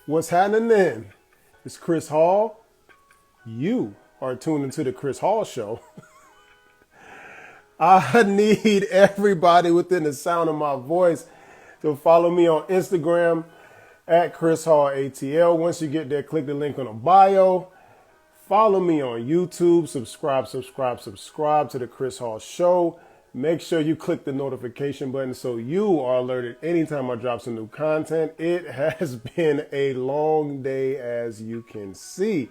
What's happening then? It's Chris Hall. You are tuned into the Chris Hall Show. I need everybody within the sound of my voice to follow me on Instagram at ChrisHallATL. Once you get there, click the link on the bio. Follow me on YouTube. Subscribe to the Chris Hall Show. Make sure you click the notification button so you are alerted anytime I drop some new content. It has been a long day, as you can see.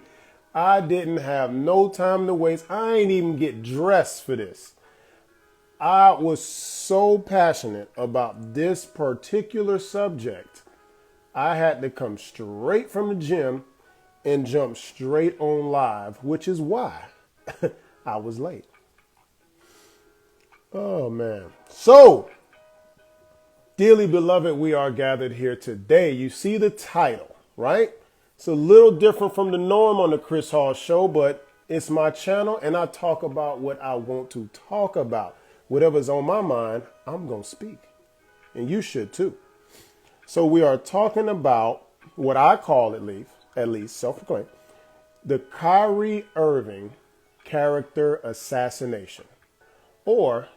I didn't have no time to waste. I ain't even get dressed for this. I was so passionate about this particular subject. I had to come straight from the gym and jump straight on live, which is why I was late. Oh, man. So, dearly beloved, we are gathered here today. You see the title, right? It's a little different from the norm on the Chris Hall Show, but it's my channel, and I talk about what I want to talk about. Whatever's on my mind, I'm going to speak. And you should, too. So we are talking about what I call, at least self-proclaimed, the Kyrie Irving character assassination, or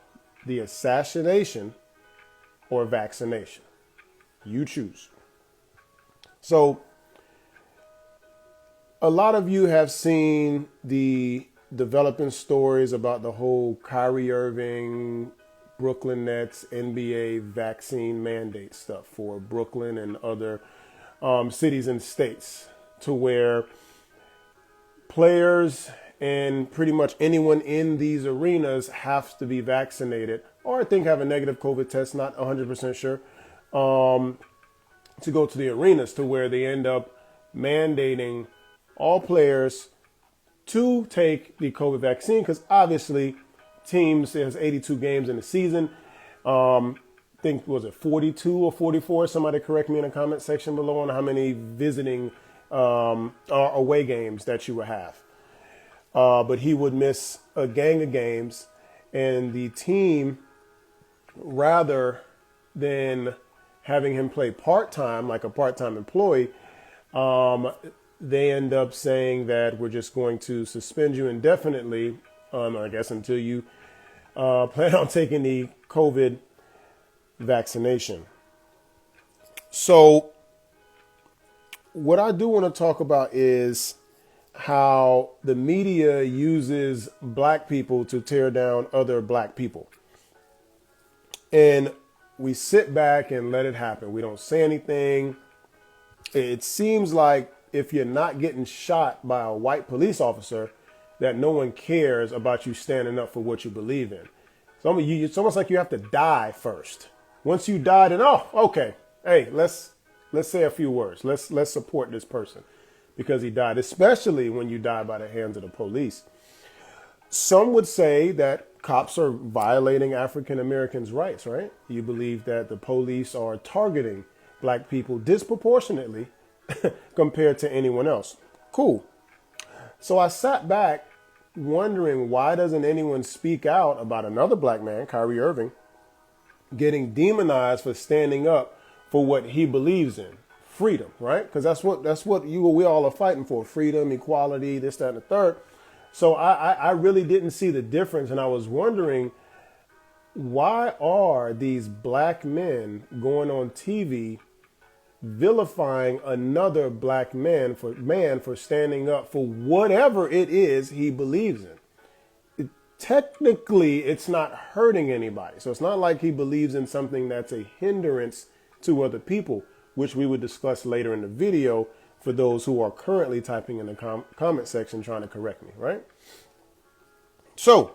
the assassination or vaccination. You choose. So a lot of you have seen the developing stories about the whole Kyrie Irving, Brooklyn Nets, NBA vaccine mandate stuff for Brooklyn and other cities and states, to where players and pretty much anyone in these arenas have to be vaccinated, or I think have a negative COVID test, not 100% sure, to go to the arenas, to where they end up mandating all players to take the COVID vaccine, because obviously teams, there's 82 games in the season. I think, was it 42 or 44? Somebody correct me in the comment section below on how many visiting or away games that you would have. But he would miss a gang of games, and the team, rather than having him play part-time, like a part-time employee, they end up saying that we're just going to suspend you indefinitely, I guess, until you plan on taking the COVID vaccination. So what I do want to talk about is how the media uses black people to tear down other black people. And we sit back and let it happen. We don't say anything. It seems like if you're not getting shot by a white police officer, that no one cares about you standing up for what you believe in. So it's almost like you have to die first. Once you die, then, oh, okay, hey, let's say a few words. Let's support this person because he died, especially when you die by the hands of the police. Some would say that cops are violating African Americans' rights, right? You believe that the police are targeting black people disproportionately compared to anyone else. Cool. So I sat back wondering, why doesn't anyone speak out about another black man, Kyrie Irving, getting demonized for standing up for what he believes in? Freedom, right? Because that's what we all are fighting for. Freedom, equality, this, that, and the third. So I really didn't see the difference. And I was wondering, why are these black men going on TV vilifying another black man for standing up for whatever it is he believes in? Technically, it's not hurting anybody. So it's not like he believes in something that's a hindrance to other people, which we would discuss later in the video for those who are currently typing in the comment section trying to correct me, right? So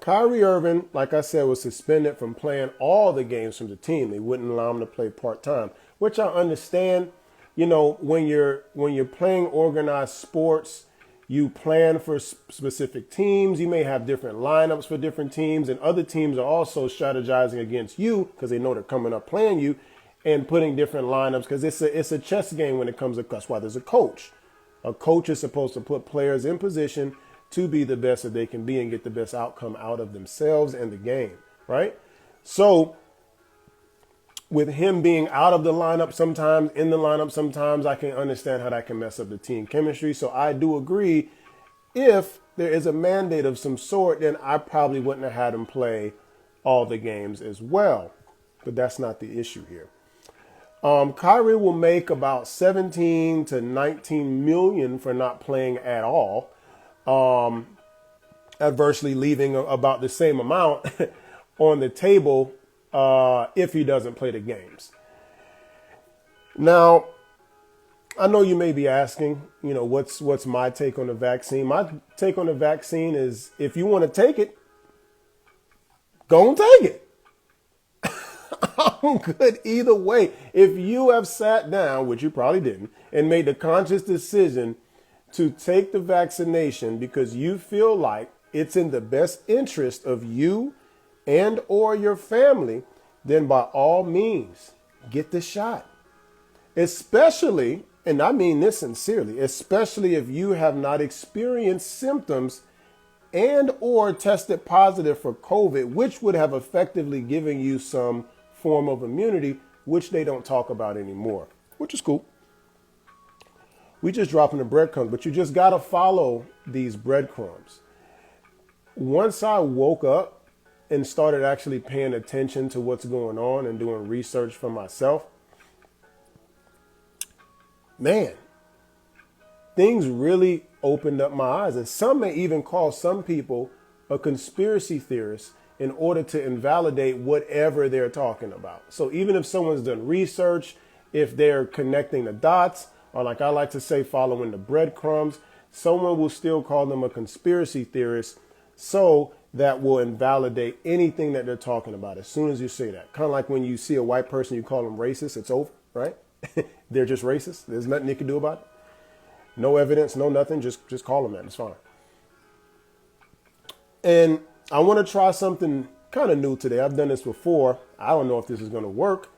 Kyrie Irving, like I said, was suspended from playing all the games from the team. They wouldn't allow him to play part-time, which I understand. You know, when you're playing organized sports, you plan for specific teams. You may have different lineups for different teams, and other teams are also strategizing against you because they know they're coming up playing you and putting different lineups, because it's a chess game when it comes to, that's why there's a coach. A coach is supposed to put players in position to be the best that they can be and get the best outcome out of themselves and the game, right? So with him being out of the lineup sometimes, in the lineup sometimes, I can understand how that can mess up the team chemistry. So I do agree, if there is a mandate of some sort, then I probably wouldn't have had him play all the games as well. But that's not the issue here. Kyrie will make about 17 to 19 million for not playing at all, adversely leaving about the same amount on the table if he doesn't play the games. Now, I know you may be asking, what's my take on the vaccine? My take on the vaccine is, if you want to take it, go and take it. I'm good either way. If you have sat down, which you probably didn't, and made the conscious decision to take the vaccination because you feel like it's in the best interest of you and or your family, then by all means, get the shot. Especially, and I mean this sincerely, especially if you have not experienced symptoms and or tested positive for COVID, which would have effectively given you some form of immunity, which they don't talk about anymore, which is cool. We just dropping the breadcrumbs, but you just got to follow these breadcrumbs. Once I woke up and started actually paying attention to what's going on and doing research for myself, man, things really opened up my eyes. And some may even call some people a conspiracy theorist in order to invalidate whatever they're talking about. So even if someone's done research, if they're connecting the dots, or like I like to say, following the breadcrumbs, someone will still call them a conspiracy theorist. So that will invalidate anything that they're talking about as soon as you say that. Kind of like when you see a white person, you call them racist, it's over, right? They're just racist. There's nothing you can do about it. No evidence, no nothing. Just call them that. It's fine. And I want to try something kind of new today. I've done this before. I don't know if this is going to work,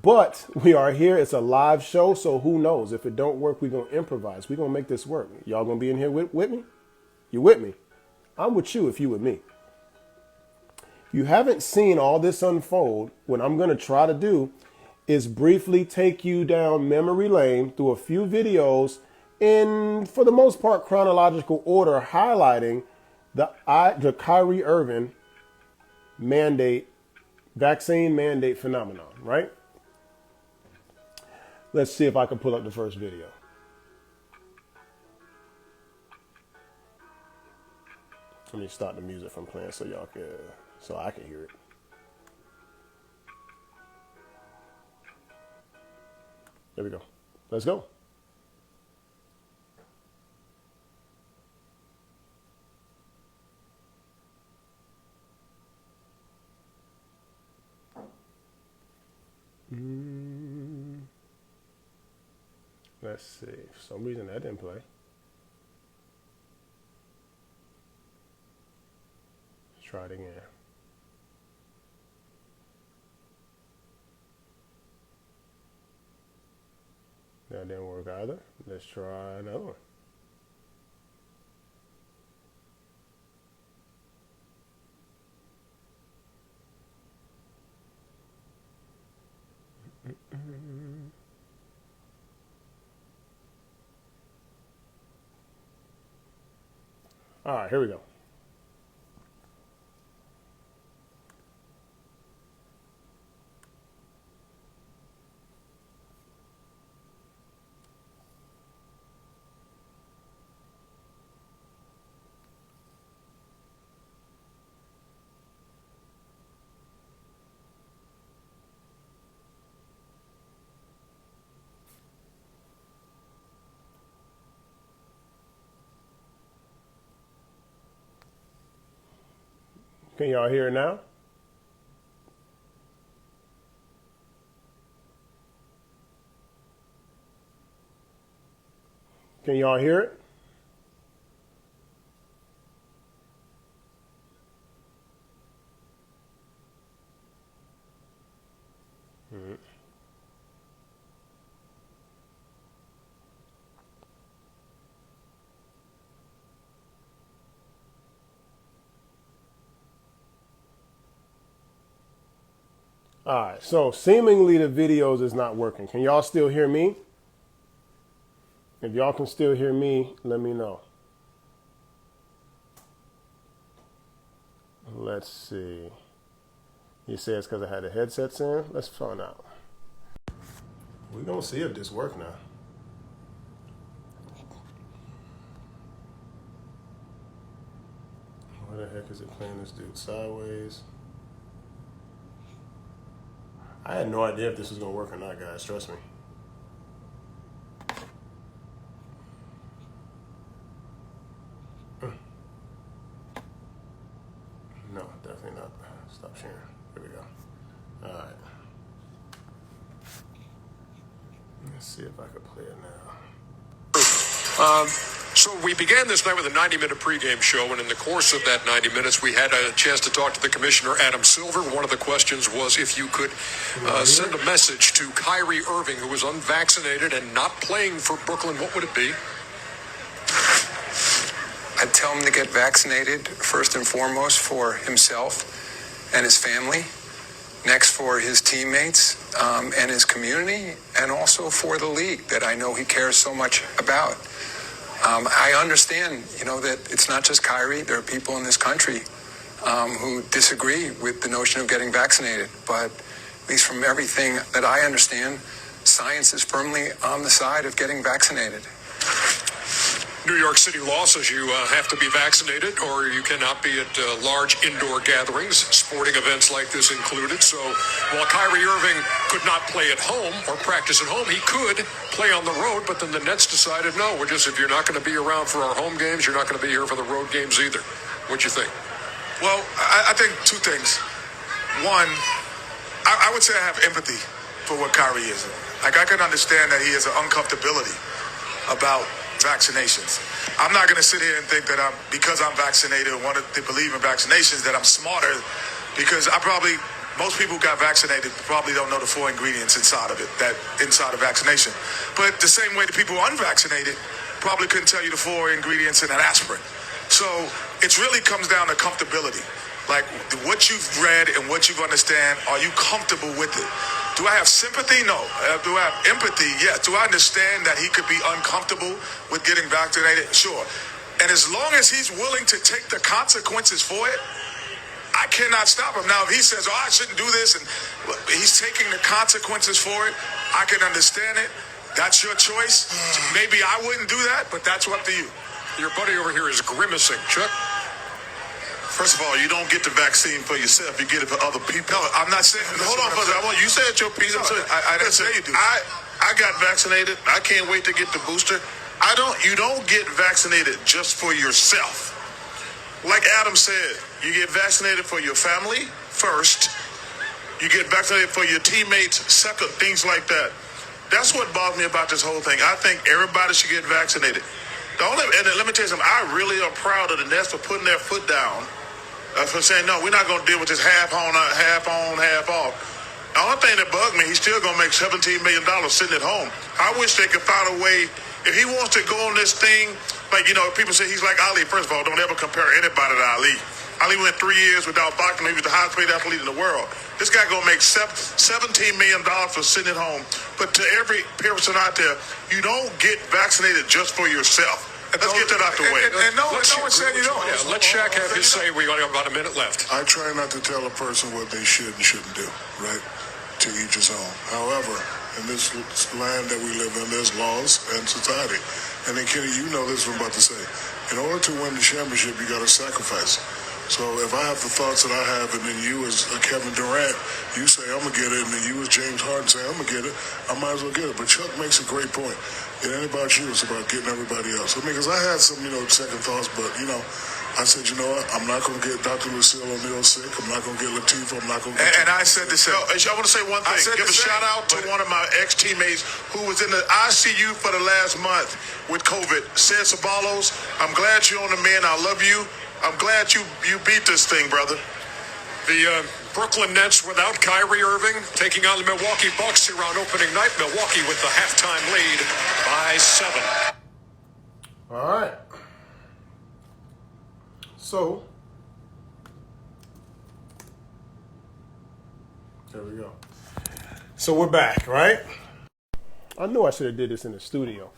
but we are here. It's a live show, so who knows? If it don't work, we're going to improvise. We're going to make this work. Y'all going to be in here with me? You with me? I'm with you if you with me. If you haven't seen all this unfold, what I'm going to try to do is briefly take you down memory lane through a few videos in, for the most part, chronological order, highlighting the Kyrie Irving vaccine mandate phenomenon, right? Let's see if I can pull up the first video. Let me start the music from playing so I can hear it. There we go. Let's go. Let's see. For some reason that didn't play. Let's try it again. That didn't work either. Let's try another one. All right, here we go. Can y'all hear it now? Can y'all hear it? All right, so seemingly the videos is not working. Can y'all still hear me? If y'all can still hear me, let me know. Let's see. You say it's because I had the headsets in? Let's find out. We're going to see if this works now. Why the heck is it playing this dude sideways? I had no idea if this was going to work or not, guys. Trust me. No, definitely not. Stop sharing. Here we go. All right. Let's see if I can play it now. So we began this night with a 90-minute pregame show, and in the course of that 90 minutes, we had a chance to talk to the commissioner, Adam Silver. One of the questions was if you could send a message to Kyrie Irving, who was unvaccinated and not playing for Brooklyn, what would it be? I'd tell him to get vaccinated, first and foremost, for himself and his family, next for his teammates and his community, and also for the league that I know he cares so much about. I understand, that it's not just Kyrie. There are people in this country who disagree with the notion of getting vaccinated. But at least from everything that I understand, science is firmly on the side of getting vaccinated. New York City law says you have to be vaccinated or you cannot be at large indoor gatherings, sporting events like this included. So while Kyrie Irving could not play at home or practice at home, he could play on the road. But then the Nets decided, no, if you're not going to be around for our home games, you're not going to be here for the road games either. What'd you think? Well, I think two things. One, I would say I have empathy for what Kyrie is. Like, I can understand that he has an uncomfortability about vaccinations. I'm not going to sit here and think that because I'm vaccinated and want to believe in vaccinations, that I'm smarter, because most people who got vaccinated probably don't know the 4 ingredients inside of vaccination. But the same way the people who are unvaccinated probably couldn't tell you the 4 ingredients in an aspirin. So it really comes down to comfortability. Like, what you've read and what you understand, are you comfortable with it? Do I have sympathy? No. Do I have empathy? Yes. Do I understand that he could be uncomfortable with getting vaccinated? Sure. And as long as he's willing to take the consequences for it, I cannot stop him. Now, if he says, I shouldn't do this, and he's taking the consequences for it, I can understand it. That's your choice. Maybe I wouldn't do that, but that's up to you. Your buddy over here is grimacing. Chuck? First of all, you don't get the vaccine for yourself. You get it for other people. No, I'm not saying. Hold on, brother. You said your piece. No, I didn't say you do. I got vaccinated. I can't wait to get the booster. You don't get vaccinated just for yourself. Like Adam said, you get vaccinated for your family first. You get vaccinated for your teammates second, things like that. That's what bothers me about this whole thing. I think everybody should get vaccinated. And let me tell you something. I really am proud of the Nets for putting their foot down. For saying, no, we're not going to deal with this half on, half off. The only thing that bugged me, he's still going to make $17 million sitting at home. I wish they could find a way. If he wants to go on this thing, people say he's like Ali. First of all, don't ever compare anybody to Ali. Ali went 3 years without boxing. He was the highest paid athlete in the world. This guy going to make $17 million for sitting at home. But to every person out there, you don't get vaccinated just for yourself. Let's get that out the way. And no one said you don't. Yeah, let Shaq have his say. We only have about a minute left. I try not to tell a person what they should and shouldn't do, right? To each his own. However, in this land that we live in, there's laws and society. And then, Kenny, you know this what I'm about to say. In order to win the championship, you got to sacrifice. So if I have the thoughts that I have, and then you as Kevin Durant, you say, I'm going to get it, and then you as James Harden say, I'm going to get it, I might as well get it. But Chuck makes a great point. It ain't about you, it's about getting everybody else. Because I had some, second thoughts, but, I said, what, I'm not going to get Dr. Lucille O'Neal sick. I'm not going to get Latifah. I'm not going to get... And I said the same. I want to say one thing. Give a shout out to one of my ex-teammates who was in the ICU for the last month with COVID. Sid Sabalos, I'm glad you're on the mend. I love you. I'm glad you beat this thing, brother. The Brooklyn Nets without Kyrie Irving taking on the Milwaukee Bucks here on opening night. Milwaukee with the halftime lead by 7. All right. So, There we go. So we're back, right? I knew I should have did this in the studio.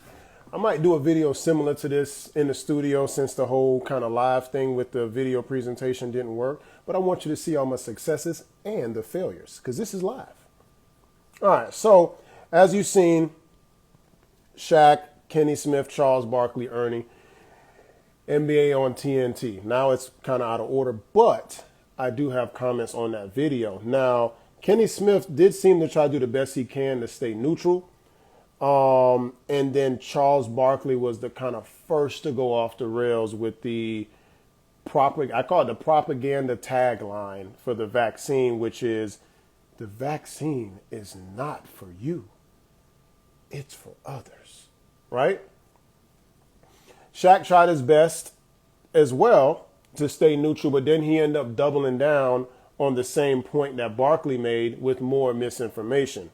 I might do a video similar to this in the studio since the whole kind of live thing with the video presentation didn't work. But I want you to see all my successes and the failures because this is live. All right, so as you've seen, Shaq, Kenny Smith, Charles Barkley, Ernie, NBA on TNT. Now it's kind of out of order, but I do have comments on that video. Now, Kenny Smith did seem to try to do the best he can to stay neutral. And then Charles Barkley was the kind of first to go off the rails with the I call it the propaganda tagline for the vaccine, which is the vaccine is not for you. It's for others, right? Shaq tried his best as well to stay neutral, but then he ended up doubling down on the same point that Barkley made with more misinformation.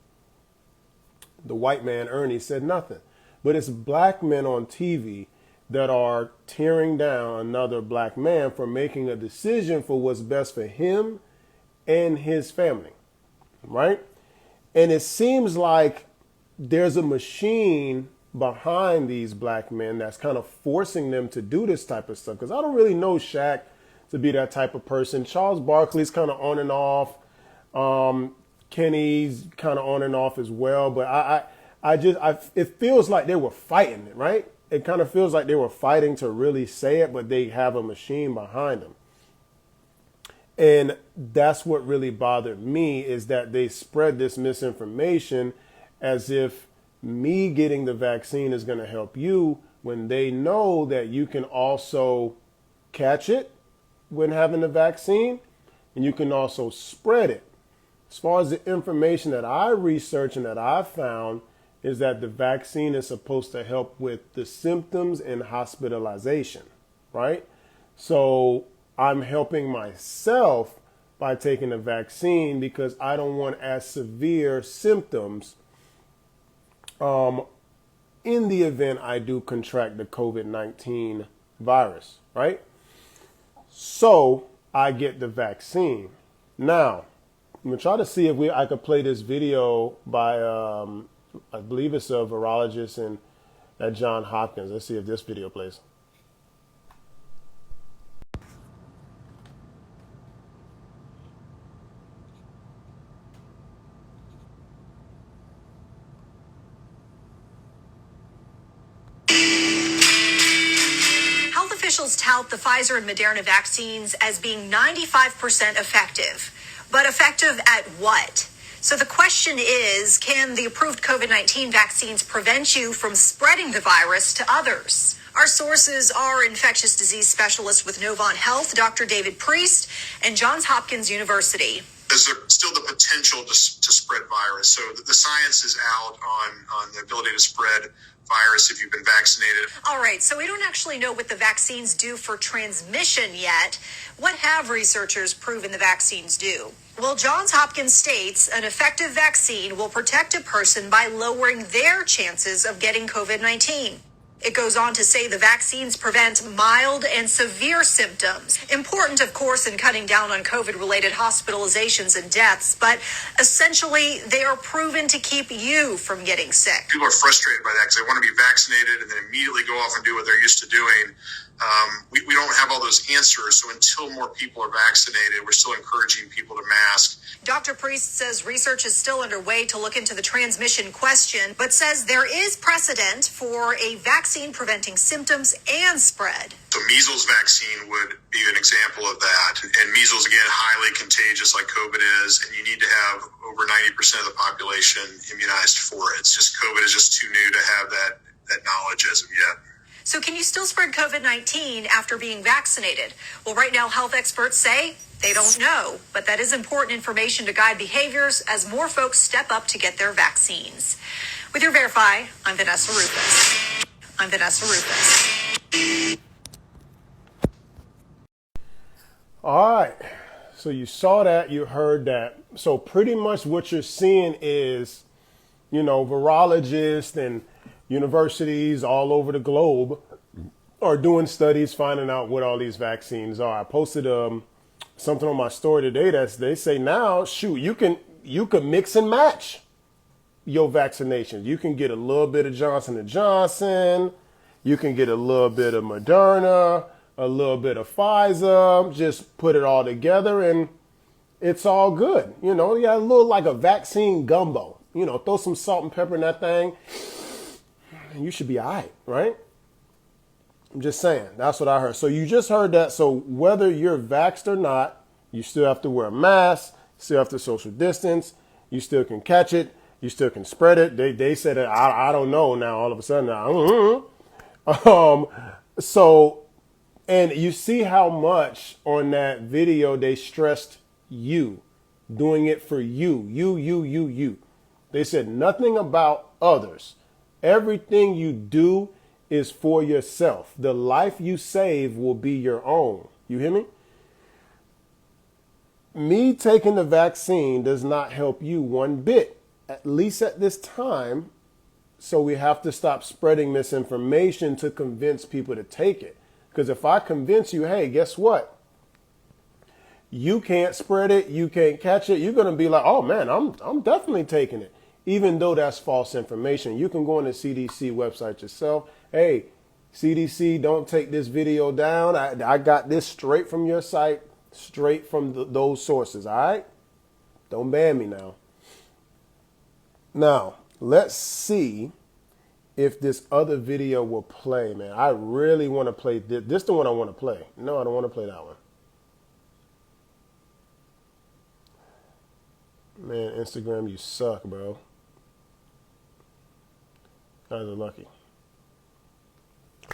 The white man, Ernie, said nothing. But it's black men on TV that are tearing down another black man for making a decision for what's best for him and his family, right? And it seems like there's a machine behind these black men that's kind of forcing them to do this type of stuff. Because I don't really know Shaq to be that type of person. Charles Barkley's kind of on and off. Kenny's kind of on and off as well. But it feels like they were fighting it, right? It kind of feels like they were fighting to really say it, but they have a machine behind them. And that's what really bothered me, is that they spread this misinformation as if me getting the vaccine is going to help you, when they know that you can also catch it when having the vaccine, and you can also spread it. As far as the information that I researched and that I found, is that the vaccine is supposed to help with the symptoms and hospitalization, right? So I'm helping myself by taking the vaccine because I don't want as severe symptoms in the event I do contract the COVID-19 virus, right? So I get the vaccine. Now, I'm gonna try to see if I could play this video by, I believe it's a virologist at Johns Hopkins. Let's see if this video plays. Health officials tout the Pfizer and Moderna vaccines as being 95% effective. But effective at what? So the question is, can the approved COVID-19 vaccines prevent you from spreading the virus to others? Our sources are infectious disease specialist with Novant Health, Dr. David Priest, and Johns Hopkins University. Is there still the potential to spread virus? So the science is out on the ability to spread virus if you've been vaccinated. All right, so we don't actually know what the vaccines do for transmission yet. What have researchers proven the vaccines do? Well, Johns Hopkins states an effective vaccine will protect a person by lowering their chances of getting COVID-19. It goes on to say the vaccines prevent mild and severe symptoms. Important, of course, in cutting down on COVID-related hospitalizations and deaths, but essentially they are proven to keep you from getting sick. People are frustrated by that because they want to be vaccinated and then immediately go off and do what they're used to doing. We don't have all those answers, so until more people are vaccinated, we're still encouraging people to mask. Dr. Priest says research is still underway to look into the transmission question, but says there is precedent for a vaccine preventing symptoms and spread. So measles vaccine would be an example of that. And measles, again, highly contagious like COVID is, and you need to have over 90% of the population immunized for it. It's just COVID is just too new to have that knowledge as of yet. So can you still spread COVID-19 after being vaccinated? Well, right now, health experts say they don't know, but that is important information to guide behaviors as more folks step up to get their vaccines. With your Verify, I'm Vanessa Rufus. All right. So you saw that, you heard that. So pretty much what you're seeing is, virologists and universities all over the globe are doing studies, finding out what all these vaccines are. I posted something on my story today they say now, shoot, you can you can mix and match your vaccinations. You can get a little bit of Johnson & Johnson. You can get a little bit of Moderna, a little bit of Pfizer. Just put it all together and it's all good. You know, you got a little like a vaccine gumbo. You know, throw some salt and pepper in that thing and you should be all right? I'm just saying. That's what I heard. So you just heard that. So whether you're vaxxed or not, you still have to wear a mask, still have to social distance, you still can catch it, you still can spread it. They said that I don't know now all of a sudden. So, and you see how much on that video they stressed you, doing it for you. They said nothing about others. Everything you do is for yourself. The life you save will be your own. You hear me? Me taking the vaccine does not help you one bit, at least at this time. So we have to stop spreading misinformation to convince people to take it. Because if I convince you, hey, guess what? You can't spread it, you can't catch it, you're going to be like, oh man, I'm definitely taking it. Even though that's false information. You can go on the CDC website yourself. Hey, CDC, don't take this video down. I got this straight from your site, straight from those sources, all right? Don't ban me now. Now, let's see if this other video will play, man. I really want to play this. This is the one I want to play. No, I don't want to play that one. Man, Instagram, you suck, bro. Guys are lucky.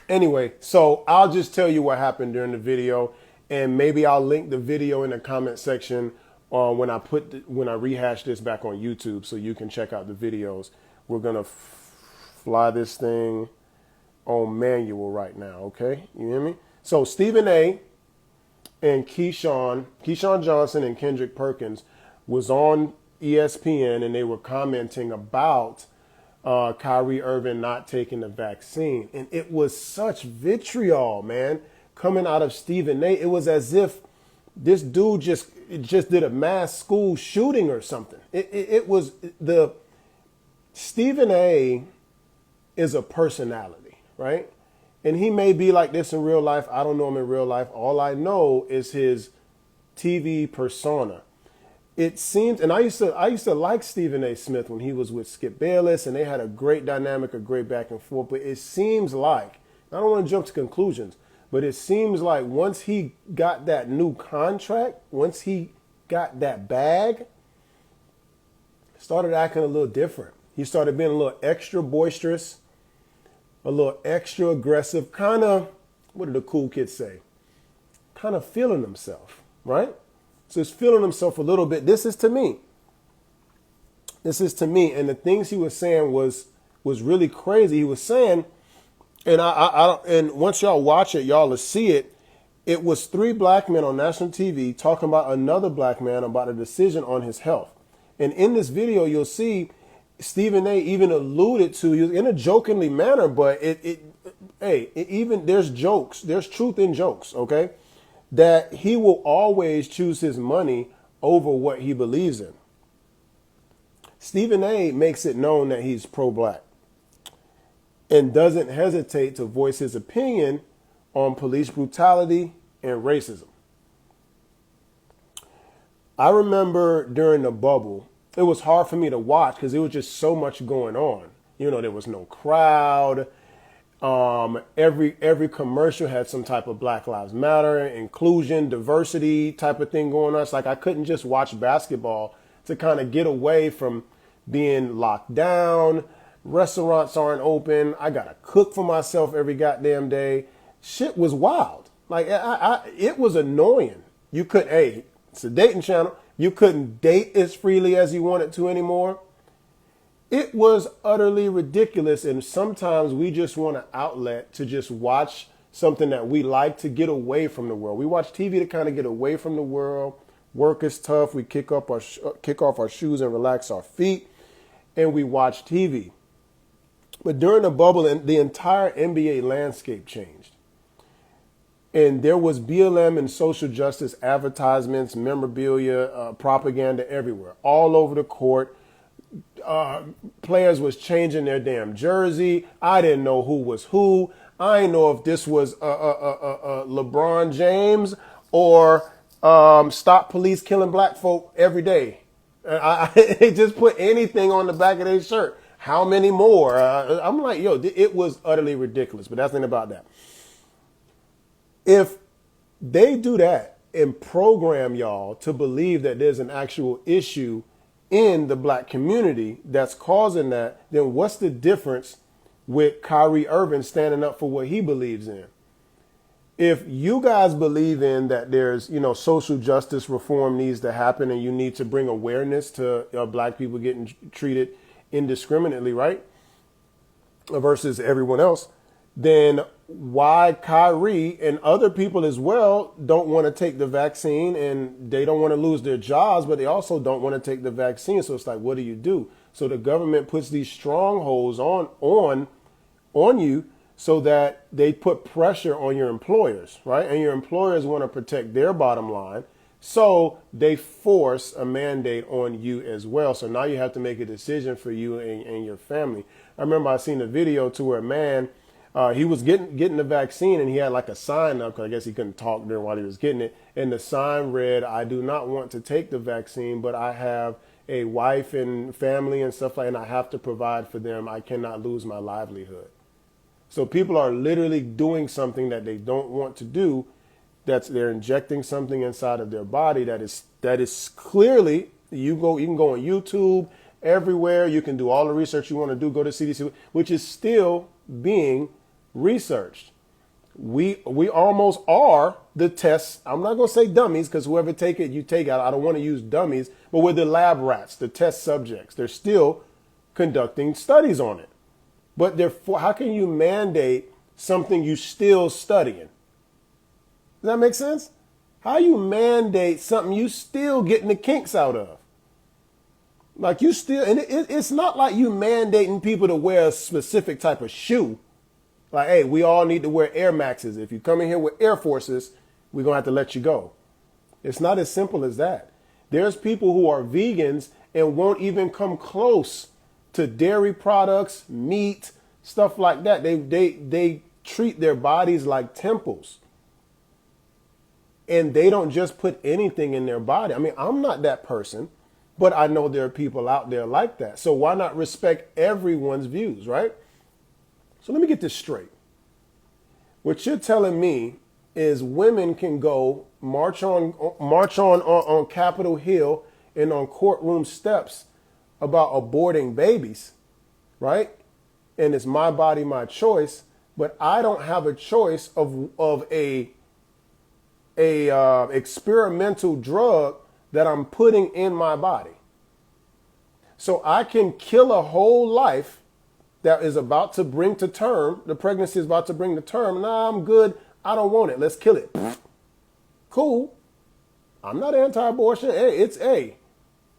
Anyway, so I'll just tell you what happened during the video, and maybe I'll link the video in the comment section when I rehash this back on YouTube, so you can check out the videos. We're gonna fly this thing on manual right now, okay? You hear me? So Stephen A. and Keyshawn Johnson and Kendrick Perkins was on ESPN, and they were commenting about Kyrie Irving not taking the vaccine. And it was such vitriol, man, coming out of Stephen A. It was as if this dude just did a mass school shooting or something. It was the Stephen A. is a personality, right? And he may be like this in real life. I don't know him in real life. All I know is his TV persona. It seems, and I used to like Stephen A. Smith when he was with Skip Bayless, and they had a great dynamic, a great back and forth. But it seems like, I don't want to jump to conclusions, but it seems like once he got that new contract, once he got that bag, started acting a little different. He started being a little extra boisterous, a little extra aggressive, kind of, what do the cool kids say? Kind of feeling himself, right? So he's feeling himself a little bit. This is to me. And the things he was saying was really crazy. He was saying, and and once y'all watch it, y'all will see it. It was 3 black men on national TV talking about another black man about a decision on his health. And in this video, you'll see Stephen A. even alluded to, he was in a jokingly manner, but even there's jokes, there's truth in jokes, okay? That he will always choose his money over what he believes in. Stephen A. makes it known that he's pro-black and doesn't hesitate to voice his opinion on police brutality and racism. I remember during the bubble, it was hard for me to watch because there was just so much going on. You know, there was no crowd. Every commercial had some type of Black Lives Matter, inclusion, diversity type of thing going on. It's like I couldn't just watch basketball to kind of get away from being locked down. Restaurants aren't open. I got to cook for myself every goddamn day. Shit was wild. Like it was annoying. You could, it's a dating channel. You couldn't date as freely as you wanted to anymore. It was utterly ridiculous, and sometimes we just want an outlet to just watch something that we like to get away from the world. We watch TV to kind of get away from the world. Work is tough. We kick off our shoes and relax our feet, and we watch TV. But during the bubble, the entire NBA landscape changed. And there was BLM and social justice advertisements, memorabilia, propaganda everywhere, all over the court. Players was changing their damn jersey. I didn't know who was who. I didn't know if this was LeBron James or Stop Police Killing Black Folk every day. They just put anything on the back of their shirt. How many more? I'm like, yo, it was utterly ridiculous. But that's the thing about that. If they do that and program y'all to believe that there's an actual issue in the black community that's causing that, then what's the difference with Kyrie Irving standing up for what he believes in? If you guys believe in that there's, social justice reform needs to happen and you need to bring awareness to black people getting treated indiscriminately, right? Versus everyone else, then why Kyrie and other people as well don't want to take the vaccine, and they don't want to lose their jobs, but they also don't want to take the vaccine. So it's like, what do you do? So the government puts these strongholds on you so that they put pressure on your employers, right? And your employers want to protect their bottom line. So they force a mandate on you as well. So now you have to make a decision for you and your family. I remember I seen a video to where a man, he was getting the vaccine, and he had like a sign up, because I guess he couldn't talk during while he was getting it. And the sign read, "I do not want to take the vaccine, but I have a wife and family and stuff like that, and I have to provide for them. I cannot lose my livelihood." So people are literally doing something that they don't want to do. They're injecting something inside of their body that is clearly, you can go on YouTube, everywhere. You can do all the research you want to do. Go to CDC, which is still being researched. We almost are the tests. I'm not going to say dummies, because whoever take it, you take it. I don't want to use dummies, but we're the lab rats, the test subjects. They're still conducting studies on it. But therefore, how can you mandate something you still studying? Does that make sense? How you mandate something you still getting the kinks out of? Like you still, and it's not like you mandating people to wear a specific type of shoe. Like, hey, we all need to wear Air Maxes. If you come in here with Air Forces, we're going to have to let you go. It's not as simple as that. There's people who are vegans and won't even come close to dairy products, meat, stuff like that. They treat their bodies like temples. And they don't just put anything in their body. I mean, I'm not that person, but I know there are people out there like that. So why not respect everyone's views, right? So let me get this straight. What you're telling me is women can go march on Capitol Hill and on courtroom steps about aborting babies, right? And it's my body, my choice, but I don't have a choice of a experimental drug that I'm putting in my body. So I can kill a whole life that is about to bring to term. The pregnancy is about to bring to term. Nah, I'm good. I don't want it. Let's kill it. Cool. I'm not anti-abortion. Hey,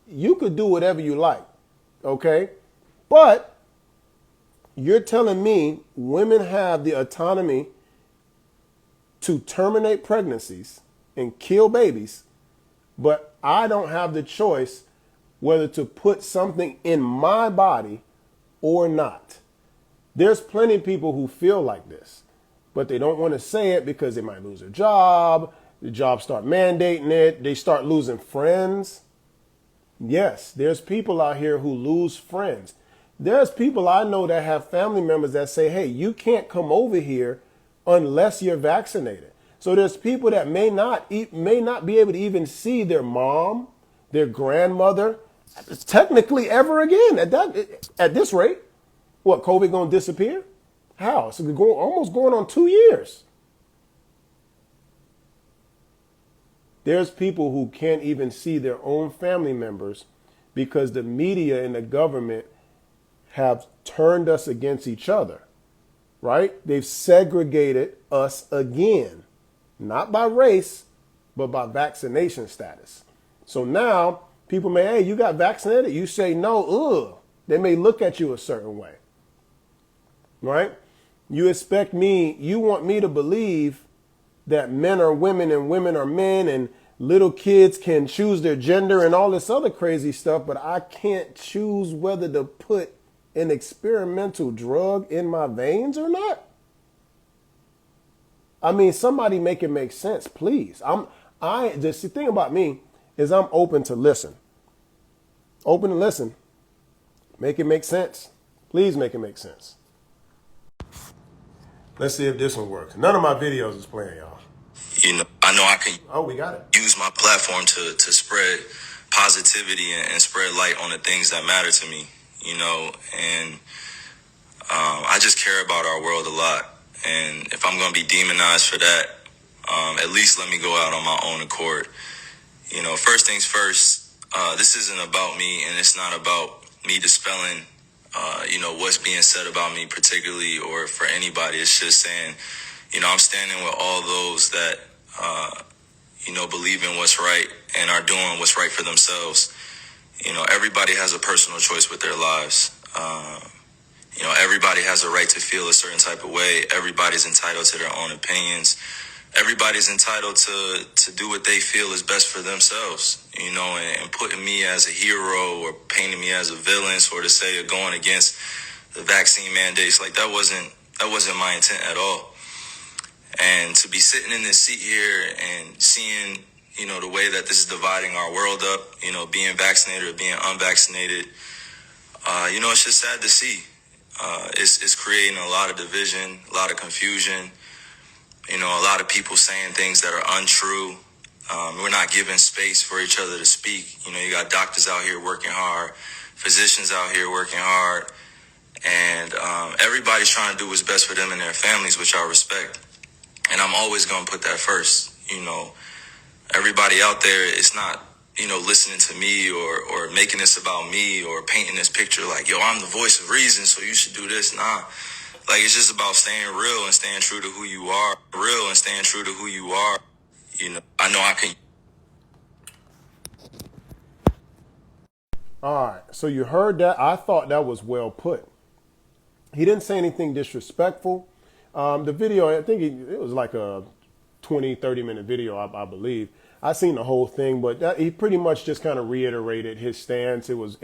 you could do whatever you like. Okay. But you're telling me women have the autonomy to terminate pregnancies and kill babies, but I don't have the choice whether to put something in my body or not. There's plenty of people who feel like this, but they don't want to say it because they might lose their job. The job start mandating it. They start losing friends. Yes, there's people out here who lose friends. There's people I know that have family members that say, hey, you can't come over here unless you're vaccinated. So there's people that may not be able to even see their mom, their grandmother, technically ever again. At this rate, what, COVID gonna disappear? How? It's almost going on 2 years. There's people who can't even see their own family members because the media and the government have turned us against each other, right? They've segregated us again, not by race, but by vaccination status. So now people may, hey, you got vaccinated? You say no, ugh. They may look at you a certain way, right? You want me to believe that men are women and women are men and little kids can choose their gender and all this other crazy stuff, but I can't choose whether to put an experimental drug in my veins or not? I mean, somebody make it make sense, please. The thing about me is I'm open to listen. Open to listen. Make it make sense. Please make it make sense. Let's see if this one works. None of my videos is playing, y'all. You know, I know I can We got it. use my platform to spread positivity and spread light on the things that matter to me, you know, and I just care about our world a lot. And if I'm going to be demonized for that, at least let me go out on my own accord. You know, first things first, this isn't about me, and it's not about me dispelling, you know, what's being said about me particularly or for anybody. It's just saying, you know, I'm standing with all those that, you know, believe in what's right and are doing what's right for themselves. You know, everybody has a personal choice with their lives. You know, everybody has a right to feel a certain type of way. Everybody's entitled to their own opinions. Everybody's entitled to do what they feel is best for themselves, you know, and putting me as a hero or painting me as a villain, sort of say, or going against the vaccine mandates, like that wasn't my intent at all. And to be sitting in this seat here and seeing, you know, the way that this is dividing our world up, you know, being vaccinated or being unvaccinated, you know, it's just sad to see. It's creating a lot of division, a lot of confusion. You know, a lot of people saying things that are untrue. We're not giving space for each other to speak. You know, you got doctors out here working hard, physicians out here working hard, and everybody's trying to do what's best for them and their families, which I respect. And I'm always going to put that first. You know, everybody out there is not, you know, listening to me or making this about me or painting this picture like, yo, I'm the voice of reason, so you should do this. Nah. Like, it's just about staying real and staying true to who you are. Real and staying true to who you are. You know I can. All right. So you heard that. I thought that was well put. He didn't say anything disrespectful. The video, I think it was like a 20, 30-minute video, I believe. I seen the whole thing, but he pretty much just kind of reiterated his stance. It was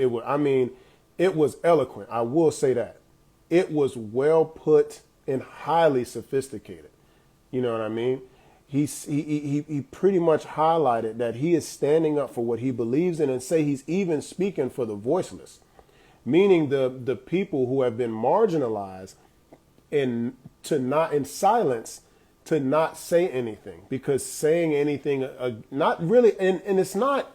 eloquent. I will say that. It was well put and highly sophisticated. You know what I mean? He pretty much highlighted that he is standing up for what he believes in, and say he's even speaking for the voiceless, meaning the people who have been marginalized and in silence, to not say anything, because saying anything, not really, and it's not.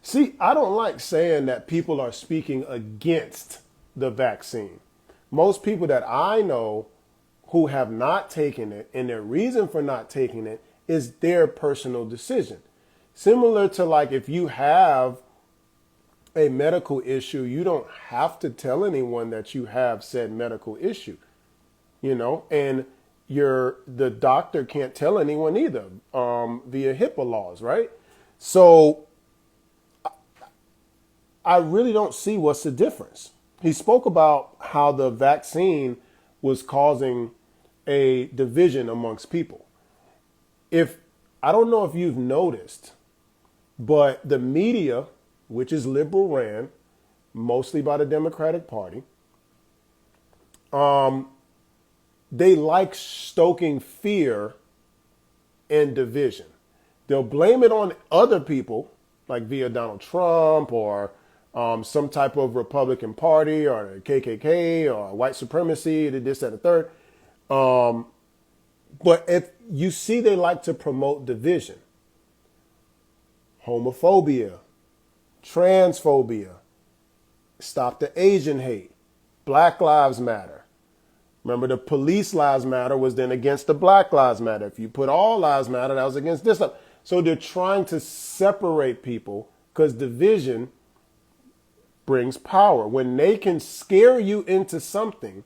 See, I don't like saying that people are speaking against the vaccine. Most people that I know who have not taken it, and their reason for not taking it is their personal decision. Similar to, like, if you have a medical issue, you don't have to tell anyone that you have said medical issue, you know, and the doctor can't tell anyone either, via HIPAA laws, right? So I really don't see what's the difference. He spoke about how the vaccine was causing a division amongst people. I don't know if you've noticed, but the media, which is liberal ran, mostly by the Democratic Party, they like stoking fear and division. They'll blame it on other people, like via Donald Trump or some type of Republican Party or KKK or white supremacy, this, that, and the third. But if you see, they like to promote division, homophobia, transphobia, stop the Asian hate, Black Lives Matter. Remember, the police lives matter was then against the Black Lives Matter. If you put all lives matter, that was against this stuff. So they're trying to separate people because division brings power. When they can scare you into something,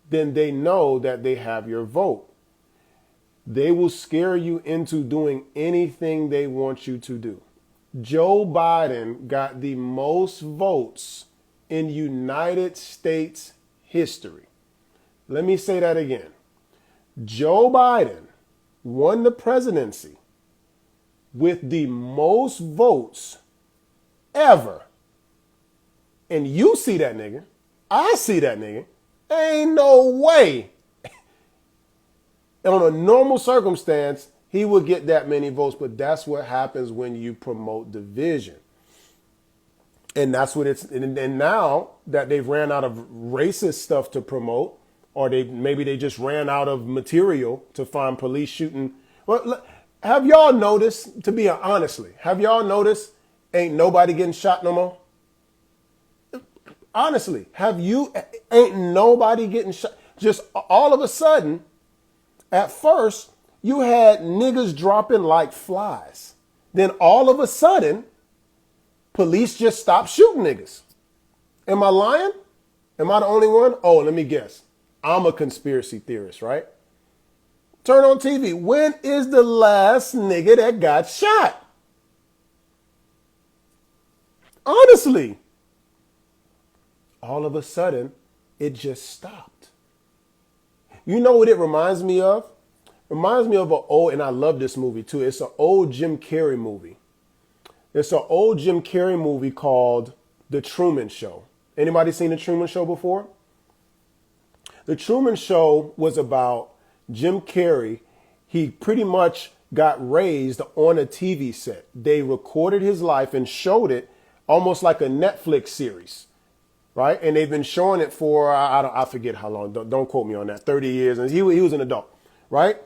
then they know that they have your vote. They will scare you into doing anything they want you to do. Joe Biden got the most votes in United States history. Let me say that again. Joe Biden won the presidency with the most votes ever, and you see that nigga, I see that nigga, ain't no way on a normal circumstance he would get that many votes. But that's what happens when you promote division. And that's what it's, and now that they've ran out of racist stuff to promote, or maybe they just ran out of material to find police shooting. Well, have y'all noticed, to be honestly, have y'all noticed ain't nobody getting shot no more? Honestly, ain't nobody getting shot? Just all of a sudden, at first, you had niggas dropping like flies. Then all of a sudden, police just stopped shooting niggas. Am I lying? Am I the only one? Oh, let me guess. I'm a conspiracy theorist, right? Turn on TV. When is the last nigga that got shot? Honestly. All of a sudden, it just stopped. You know what it reminds me of? Reminds me of an old, and I love this movie too. It's an old Jim Carrey movie. It's an old Jim Carrey movie called The Truman Show. Anybody seen The Truman Show before? The Truman Show was about Jim Carrey. He pretty much got raised on a TV set. They recorded his life and showed it almost like a Netflix series, right? And they've been showing it for, I forget how long, don't quote me on that, 30 years. And he was an adult, right?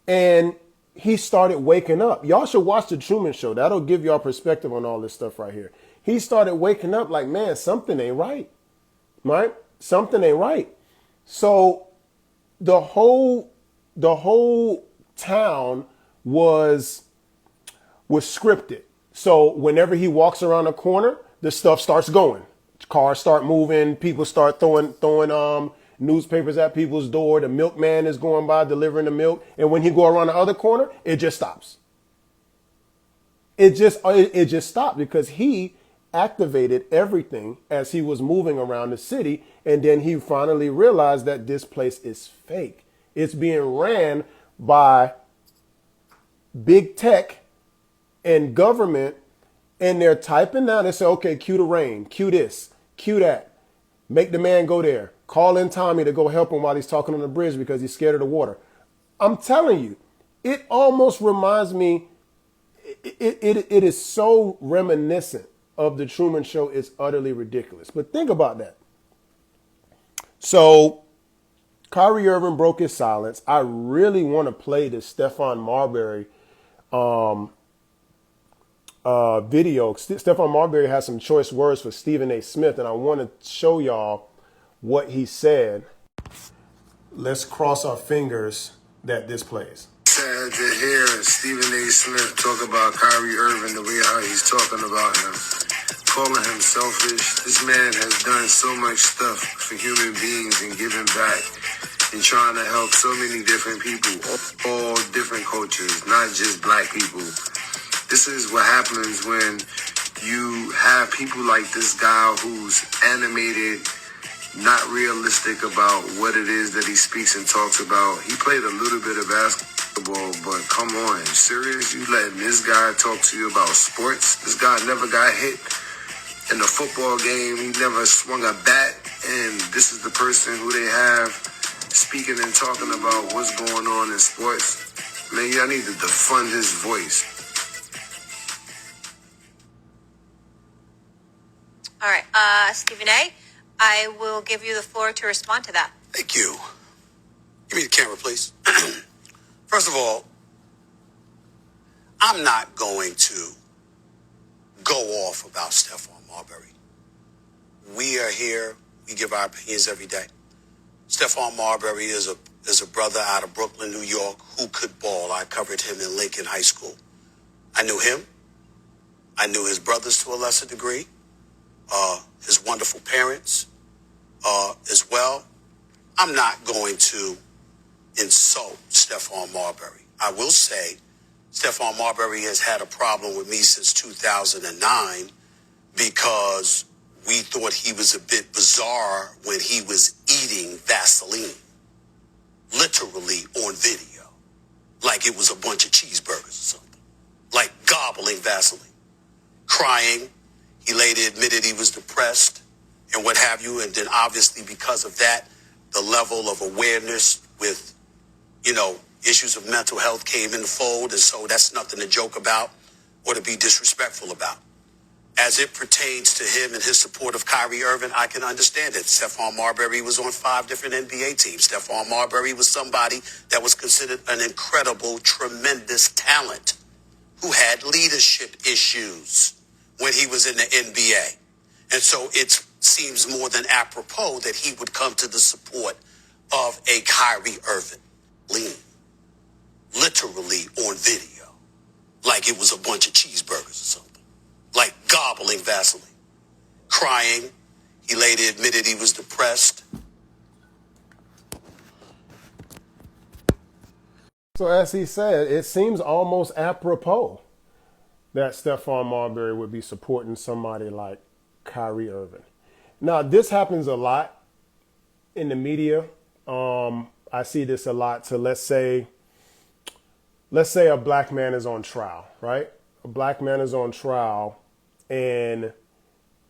And he started waking up. Y'all should watch The Truman Show. That'll give y'all perspective on all this stuff right here. He started waking up like, man, something ain't right, right? Something ain't right. So the whole town was scripted. So whenever he walks around a corner, the stuff starts going. Cars start moving. People start throwing newspapers at people's door. The milkman is going by delivering the milk. And when he go around the other corner, it just stops. It just stopped because he activated everything as he was moving around the city. And then he finally realized that this place is fake. It's being ran by big tech and government. And they're typing down and say, okay, cue the rain, cue this, cue that. Make the man go there. Call in Tommy to go help him while he's talking on the bridge because he's scared of the water. I'm telling you, it almost reminds me, it is so reminiscent of The Truman Show. It's utterly ridiculous. But think about that. So Kyrie Irving broke his silence. I really want to play this Stephon Marbury video. Stephon Marbury has some choice words for Stephen A. Smith, and I want to show y'all what he said. Let's cross our fingers that this plays. Sad to hear Stephen A. Smith talk about Kyrie Irving the way how he's talking about him, calling him selfish. This man has done so much stuff for human beings and giving back and trying to help so many different people, all different cultures, not just black people. This is what happens when you have people like this guy who's animated, not realistic about what it is that he speaks and talks about. He played a little bit of basketball, but come on, serious? You letting this guy talk to you about sports? This guy never got hit in a football game. He never swung a bat, and this is the person who they have speaking and talking about what's going on in sports. Man, y'all need to defund his voice. All right, Stephen A., I will give you the floor to respond to that. Thank you. Give me the camera, please. First of all, I'm not going to go off about Stephon Marbury. We are here. We give our opinions every day. Stephon Marbury is a brother out of Brooklyn, New York, who could ball. I covered him in Lincoln High School. I knew him. I knew his brothers to a lesser degree. His wonderful parents as well. I'm not going to insult Stephon Marbury. I will say Stephon Marbury has had a problem with me since 2009 because we thought he was a bit bizarre when he was eating Vaseline, literally on video. like it was a bunch of cheeseburgers or something, like gobbling Vaseline, crying. He later admitted he was depressed and what have you. And then obviously because of that, the level of awareness with, issues of mental health came in the fold. And so that's nothing to joke about or to be disrespectful about. As it pertains to him and his support of Kyrie Irving, I can understand it. Stephon Marbury was on 5 different NBA teams. Stephon Marbury was somebody that was considered an incredible, tremendous talent who had leadership issues when he was in the NBA. And so it seems more than apropos that he would come to the support of a Kyrie Irving. Lean, literally on video, like it was a bunch of cheeseburgers or something, like gobbling Vaseline, crying. He later admitted he was depressed. So as he said, it seems almost apropos that Stephon Marbury would be supporting somebody like Kyrie Irving. Now, this happens a lot in the media. I see this a lot. So let's say a black man is on trial, right? A black man is on trial, and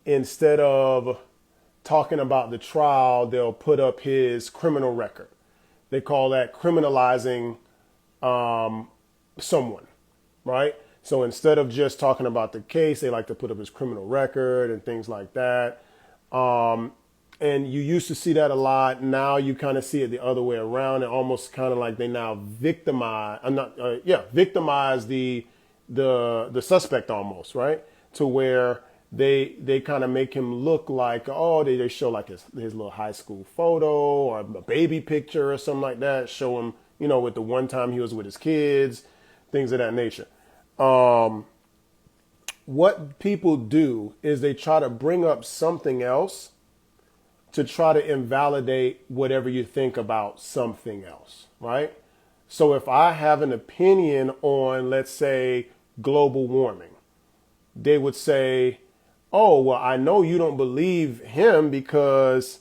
instead of talking about the trial, they'll put up his criminal record. They call that criminalizing someone, right? So instead of just talking about the case, they like to put up his criminal record and things like that. And you used to see that a lot. Now you kind of see it the other way around, and almost kind of like they now victimize the suspect almost, right? To where they kind of make him look like, they show like his little high school photo or a baby picture or something like that. Show him, with the one time he was with his kids, things of that nature. What people do is they try to bring up something else to try to invalidate whatever you think about something else, right? So if I have an opinion on, let's say, global warming, they would say, oh, well, I know you don't believe him because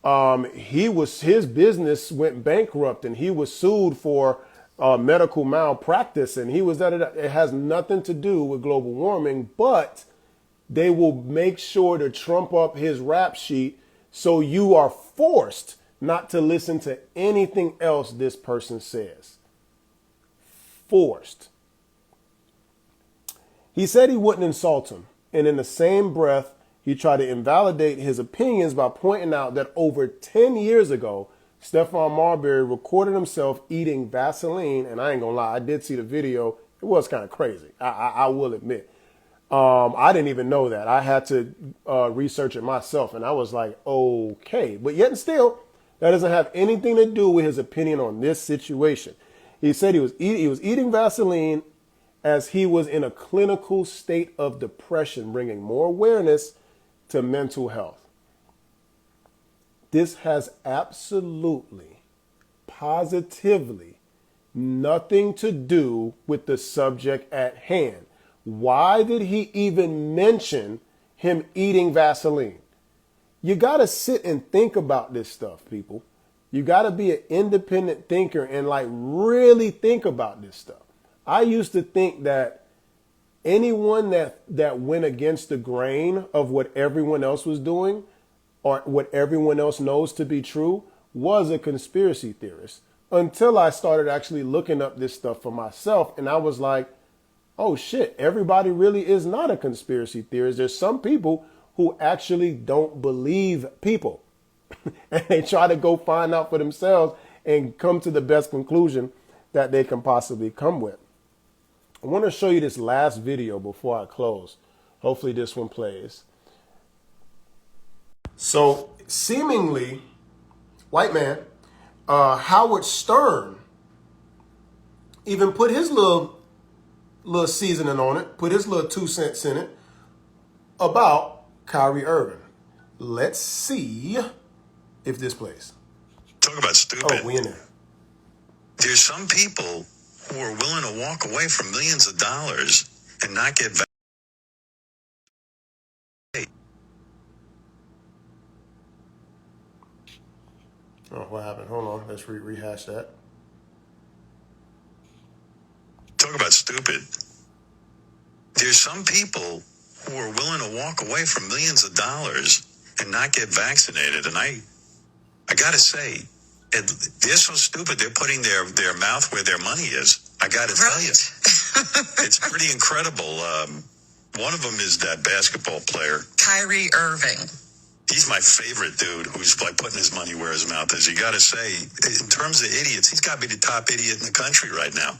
his business went bankrupt and he was sued for medical malpractice and he was that. It has nothing to do with global warming, but they will make sure to trump up his rap sheet so you are forced not to listen to anything else this person says. Forced. He said he wouldn't insult him, and in the same breath, he tried to invalidate his opinions by pointing out that over 10 years ago, Stephon Marbury recorded himself eating Vaseline, and I ain't gonna lie, I did see the video. It was kind of crazy, I will admit. I didn't even know that. I had to research it myself, and I was like, okay. But yet and still, that doesn't have anything to do with his opinion on this situation. He said he was eating Vaseline as he was in a clinical state of depression, bringing more awareness to mental health. This has absolutely, positively nothing to do with the subject at hand. Why did he even mention him eating Vaseline? You got to sit and think about this stuff, people. You got to be an independent thinker and really think about this stuff. I used to think that anyone that went against the grain of what everyone else was doing or what everyone else knows to be true was a conspiracy theorist until I started actually looking up this stuff for myself. And I was like, oh shit, everybody really is not a conspiracy theorist. There's some people who actually don't believe people. And they try to go find out for themselves and come to the best conclusion that they can possibly come with. I want to show you this last video before I close. Hopefully this one plays. So seemingly, white man, Howard Stern even put his little seasoning on it, put his little 2 cents in it about Kyrie Irving. Let's see if this plays. Talk about stupid. Oh, we in there. There's some people who are willing to walk away from millions of dollars and not get vaccinated. Oh, what happened? Hold on. Let's rehash that. stupid. There's some people who are willing to walk away from millions of dollars and not get vaccinated. And I got to say, they're so stupid, they're putting their mouth where their money is. I got to tell you, it's pretty incredible. One of them is that basketball player, Kyrie Irving. He's my favorite dude who's like putting his money where his mouth is. You got to say, in terms of idiots, he's got to be the top idiot in the country right now.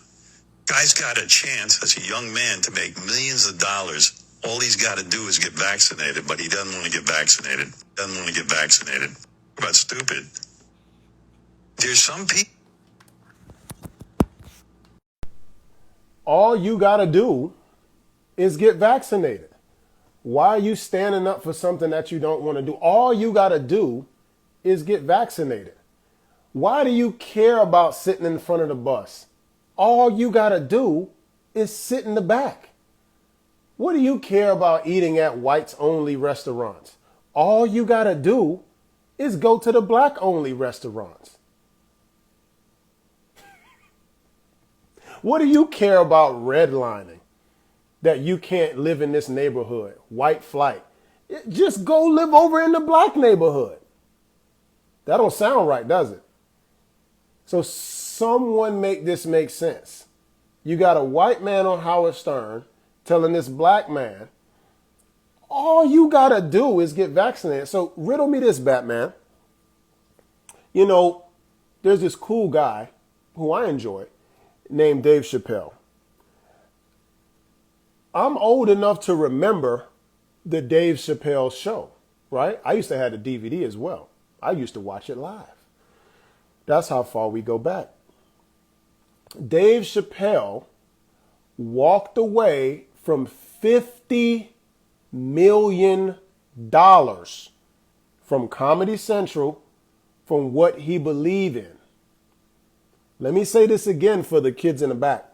Guy's got a chance as a young man to make millions of dollars. All he's got to do is get vaccinated, but he doesn't want to get vaccinated. What about stupid? There's some people. All you got to do is get vaccinated. Why are you standing up for something that you don't want to do? All you got to do is get vaccinated. Why do you care about sitting in front of the bus? All you got to do is sit in the back. What do you care about eating at whites only restaurants? All you got to do is go to the black only restaurants. What do you care about redlining? That you can't live in this neighborhood, white flight. Just go live over in the black neighborhood. That don't sound right, does it? So someone make this make sense. You got a white man on Howard Stern telling this black man, all you got to do is get vaccinated. So riddle me this, Batman. You know, there's this cool guy who I enjoy named Dave Chappelle. I'm old enough to remember the Dave Chappelle show, right? I used to have the DVD as well. I used to watch it live. That's how far we go back. Dave Chappelle walked away from $50 million from Comedy Central from what he believed in. Let me say this again for the kids in the back.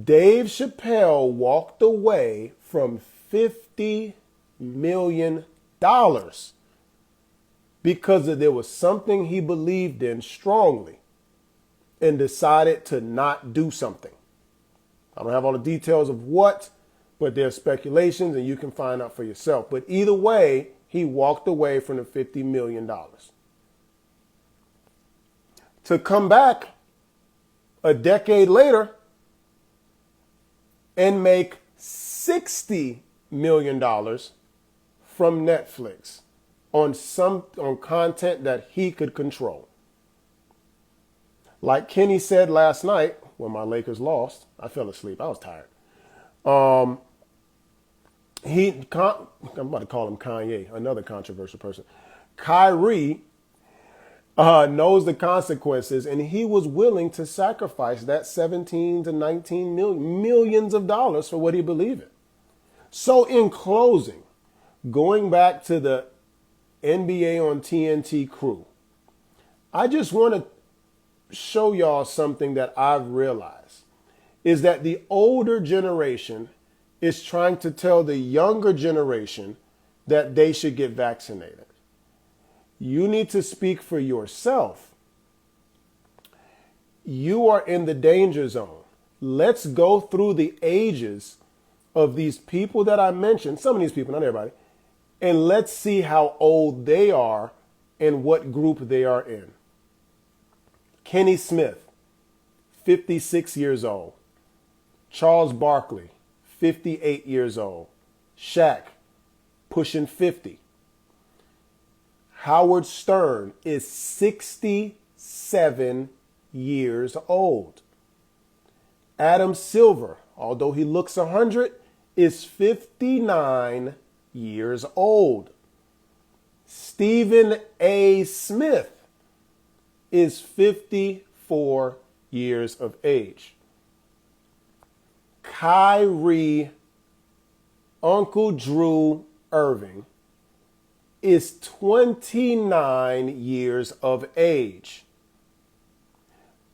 Dave Chappelle walked away from $50 million because there was something he believed in strongly and decided to not do something. I don't have all the details of what, but there's speculations and you can find out for yourself. But either way, he walked away from the $50 million. To come back a decade later and make $60 million from Netflix on content that he could control. Like Kenny said last night when my Lakers lost, I fell asleep. I was tired. I'm about to call him Kanye, another controversial person. Kyrie knows the consequences, and he was willing to sacrifice that 17 to 19 millions of dollars for what he believed in. So in closing, going back to the NBA on TNT crew, I just want to show y'all something that I've realized is that the older generation is trying to tell the younger generation that they should get vaccinated. You need to speak for yourself. You are in the danger zone. Let's go through the ages of these people that I mentioned, some of these people, not everybody, and let's see how old they are and what group they are in. Kenny Smith, 56 years old. Charles Barkley, 58 years old. Shaq, pushing 50. Howard Stern is 67 years old. Adam Silver, although he looks 100, is 59 years old. Stephen A. Smith is 54 years of age. Kyrie, Uncle Drew Irving, is 29 years of age.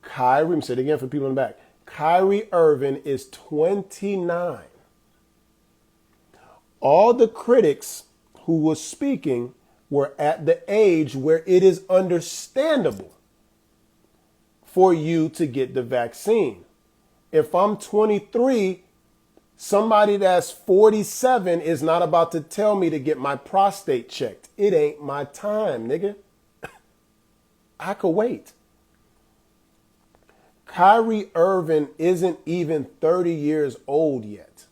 Kyrie, I'm saying it again for people in the back. Kyrie Irving is 29. All the critics who were speaking were at the age where it is understandable for you to get the vaccine. If I'm 23, somebody that's 47 is not about to tell me to get my prostate checked. It ain't my time, nigga. I could wait. Kyrie Irving isn't even 30 years old yet.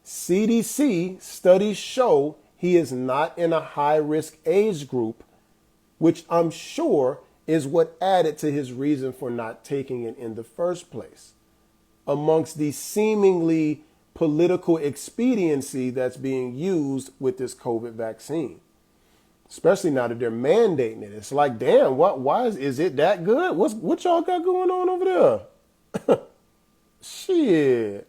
CDC studies show he is not in a high-risk age group, which I'm sure is what added to his reason for not taking it in the first place. Amongst the seemingly political expediency that's being used with this COVID vaccine. Especially now that they're mandating it. It's like, damn, why is it that good? What y'all got going on over there? Shit.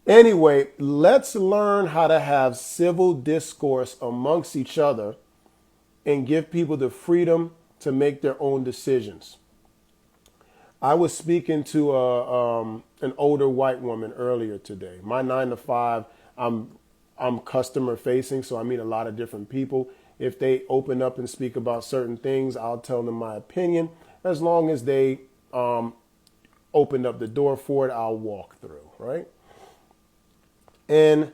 Anyway, let's learn how to have civil discourse amongst each other and give people the freedom to make their own decisions. I was speaking to an older white woman earlier today. My 9 to 5, I'm customer facing, so I meet a lot of different people. If they open up and speak about certain things, I'll tell them my opinion. As long as they opened up the door for it, I'll walk through, right? And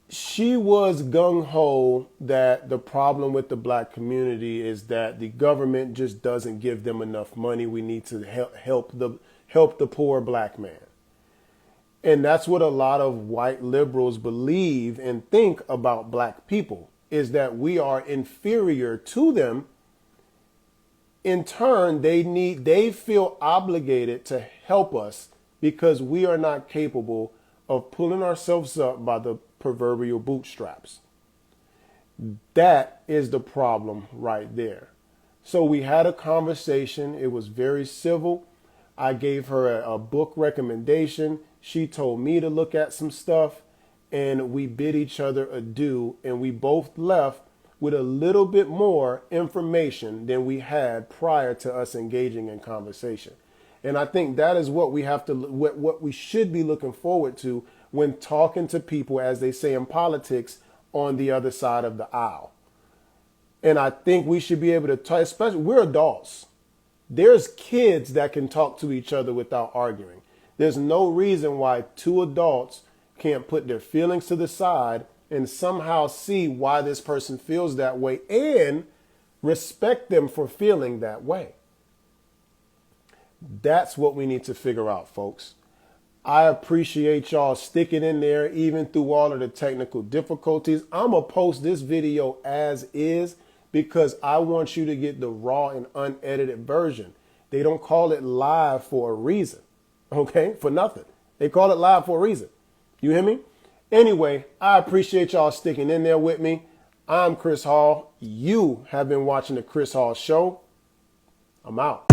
she was gung-ho that the problem with the black community is that the government just doesn't give them enough money. We need to help the poor black man. And that's what a lot of white liberals believe and think about black people, is that we are inferior to them. In turn, they feel obligated to help us because we are not capable of pulling ourselves up by the proverbial bootstraps. That is the problem right there. So we had a conversation. It was very civil. I gave her a book recommendation. She told me to look at some stuff, and we bid each other adieu, and we both left with a little bit more information than we had prior to us engaging in conversation. And I think that is what we have to, what we should be looking forward to when talking to people, as they say in politics, on the other side of the aisle. And I think we should be able to talk, especially, we're adults. There's kids that can talk to each other without arguing. There's no reason why two adults can't put their feelings to the side and somehow see why this person feels that way and respect them for feeling that way. That's what we need to figure out, folks. I appreciate y'all sticking in there even through all of the technical difficulties. I'm going to post this video as is because I want you to get the raw and unedited version. They don't call it live for a reason. Okay? For nothing. They call it live for a reason. You hear me? Anyway, I appreciate y'all sticking in there with me. I'm Chris Hall. You have been watching the Chris Hall Show. I'm out.